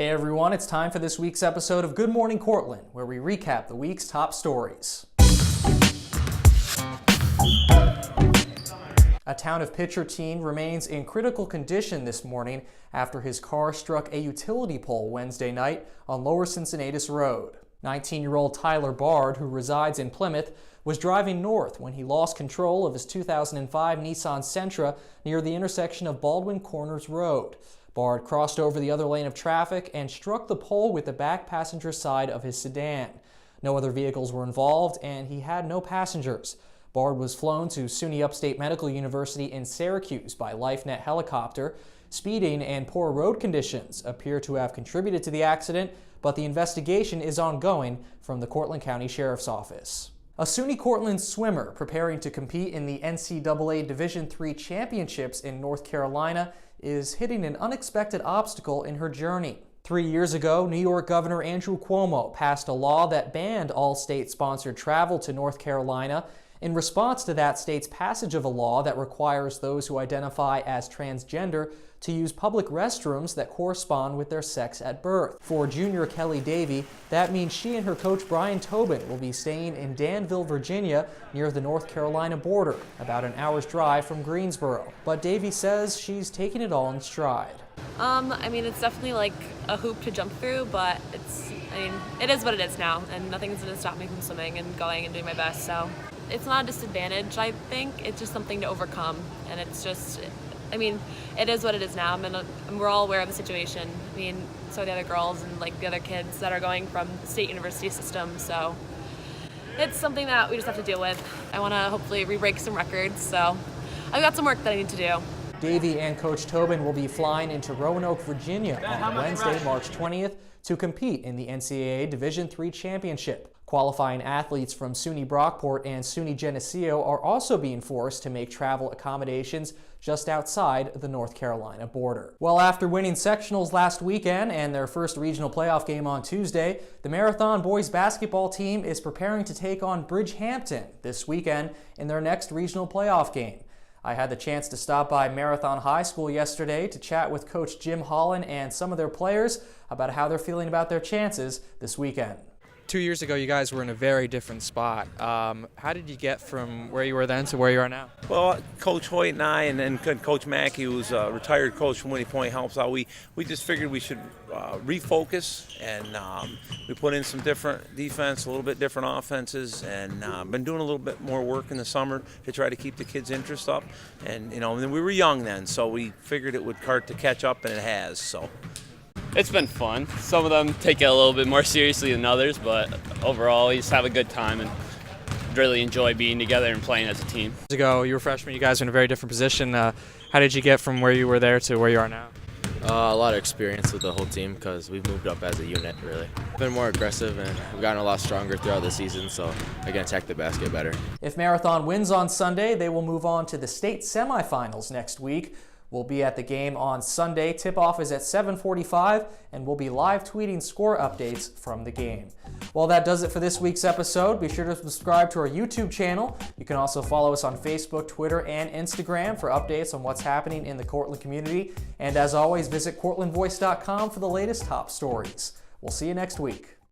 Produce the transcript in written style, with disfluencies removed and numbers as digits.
Hey everyone, it's time for this week's episode of Good Morning Cortland, where we recap the week's top stories. A town of Pitcher teen remains in critical condition this morning after his car struck a utility pole Wednesday night on Lower Cincinnatus Road. 19-year-old Tyler Bard, who resides in Plymouth, was driving north when he lost control of his 2005 Nissan Sentra near the intersection of Baldwin Corners Road. Bard crossed over the other lane of traffic and struck the pole with the back passenger side of his sedan. No other vehicles were involved, and he had no passengers. Bard was flown to SUNY Upstate Medical University in Syracuse by LifeNet helicopter. Speeding and poor road conditions appear to have contributed to the accident, but the investigation is ongoing from the Cortland County Sheriff's Office. A SUNY Cortland swimmer preparing to compete in the NCAA Division III Championships in North Carolina is hitting an unexpected obstacle in her journey. 3 years ago, New York Governor Andrew Cuomo passed a law that banned all state-sponsored travel to North Carolina in response to that state's passage of a law that requires those who identify as transgender to use public restrooms that correspond with their sex at birth. For junior Kelly Davey, that means she and her coach Brian Tobin will be staying in Danville, Virginia, near the North Carolina border, about an hour's drive from Greensboro. But Davey says she's taking it all in stride. It's definitely like a hoop to jump through, but it is what it is now, and nothing's going to stop me from swimming and going and doing my best, so it's not a disadvantage, I think. It's just something to overcome, and it's just, it is what it is now, and we're all aware of the situation. So are the other girls and the other kids that are going from the state university system, so it's something that we just have to deal with. I want to hopefully re-break some records, so I've got some work that I need to do. Davey and Coach Tobin will be flying into Roanoke, Virginia on Wednesday, March 20th to compete in the NCAA Division III Championship. Qualifying athletes from SUNY Brockport and SUNY Geneseo are also being forced to make travel accommodations just outside the North Carolina border. Well, after winning sectionals last weekend and their first regional playoff game on Tuesday, the Marathon boys basketball team is preparing to take on Bridgehampton this weekend in their next regional playoff game. I had the chance to stop by Marathon High School yesterday to chat with Coach Jim Holland and some of their players about how they're feeling about their chances this weekend. 2 years ago, you guys were in a very different spot. How did you get from where you were then to where you are now? Well, Coach Hoyt and I and Coach Mackey, who's a retired coach from Winnie Point, helps out. We just figured we should refocus, and we put in some different defense, a little bit different offenses, and been doing a little bit more work in the summer to try to keep the kids' interest up. And we were young then, so we figured it would start to catch up, and it has. So. It's been fun. Some of them take it a little bit more seriously than others, but overall, we just have a good time and really enjoy being together and playing as a team. Years ago, you were freshmen, you guys were in a very different position. How did you get from where you were there to where you are now? A lot of experience with the whole team because we've moved up as a unit, really. Been more aggressive, and we've gotten a lot stronger throughout the season, so I can attack the basket better. If Marathon wins on Sunday, they will move on to the state semifinals next week. We'll be at the game on Sunday. Tip-off is at 7:45, and we'll be live tweeting score updates from the game. Well, that does it for this week's episode. Be sure to subscribe to our YouTube channel. You can also follow us on Facebook, Twitter, and Instagram for updates on what's happening in the Cortland community. And as always, visit cortlandvoice.com for the latest top stories. We'll see you next week.